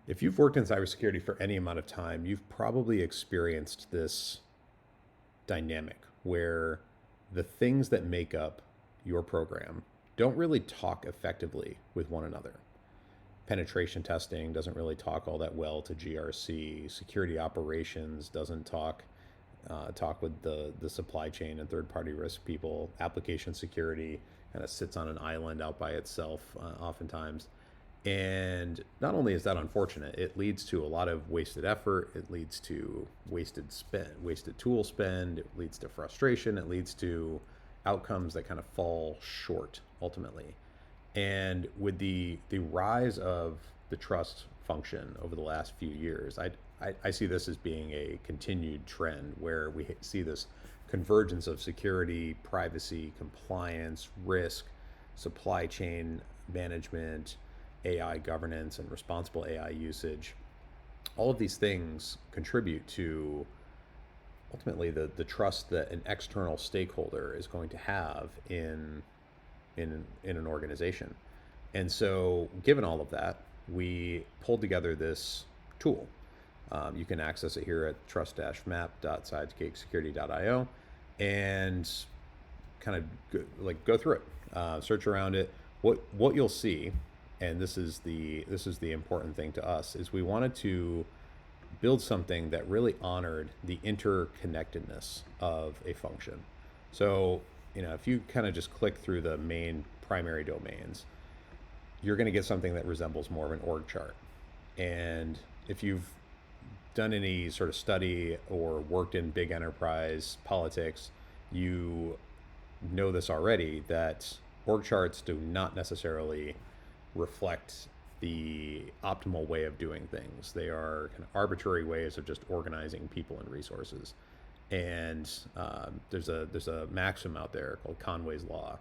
If you've worked in cybersecurity for any amount of time, you've probably experienced this dynamic where the things that make up your program don't really talk effectively with one another. Penetration testing doesn't really talk all that well to GRC. Security operations doesn't talk with the supply chain and third party risk people. Application security kind of sits on an island out by itself oftentimes. And not only is that unfortunate, it leads to a lot of wasted effort. It leads to wasted spend, wasted tool spend. It leads to frustration. It leads to outcomes that kind of fall short ultimately. And with the rise of the trust function over the last few years, I see this as being a continued trend where we see this convergence of security, privacy, compliance, risk, supply chain management, AI governance, and responsible AI usage. All of these things contribute to ultimately the trust that an external stakeholder is going to have in an organization. And so, given all of that, we pulled together this tool. You can access it here at trust-map.sidecakesecurity.io and kind of go through it, search around it. What you'll see, and this is the important thing to us, is we wanted to build something that really honored the interconnectedness of a function. So, if you kind of just click through the main primary domains, you're going to get something that resembles more of an org chart. And if you've done any sort of study or worked in big enterprise politics, you know this already, that org charts do not necessarily reflect the optimal way of doing things. They are kind of arbitrary ways of just organizing people and resources. And there's a maxim out there called Conway's Law.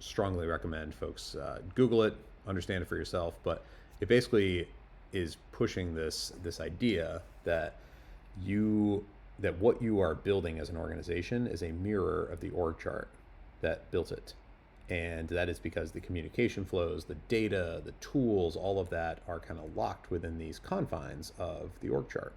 Strongly recommend folks Google it, understand it for yourself. But it basically is pushing this idea that what you are building as an organization is a mirror of the org chart that built it. And that is because the communication flows, the data, the tools, all of that are kind of locked within these confines of the org chart.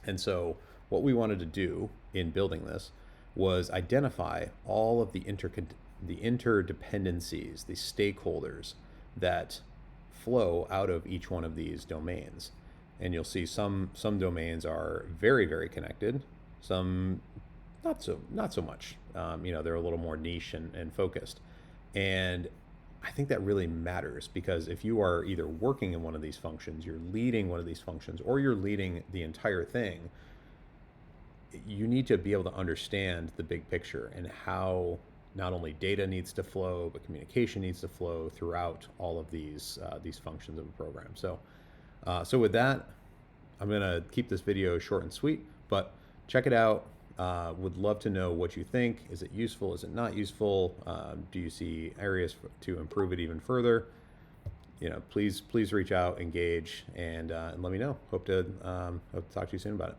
And so what we wanted to do in building this was identify all of the interdependencies, the stakeholders that flow out of each one of these domains. And you'll see some domains are very, very connected, some not so much. They're a little more niche and focused. And I think that really matters, because if you are either working in one of these functions, you're leading one of these functions, or you're leading the entire thing, you need to be able to understand the big picture and how not only data needs to flow, but communication needs to flow throughout all of these functions of a program. So with that, I'm gonna keep this video short and sweet, but check it out. Would love to know what you think. Is it useful? Is it not useful? Do you see areas to improve it even further? Please reach out, engage, and let me know. Hope to talk to you soon about it.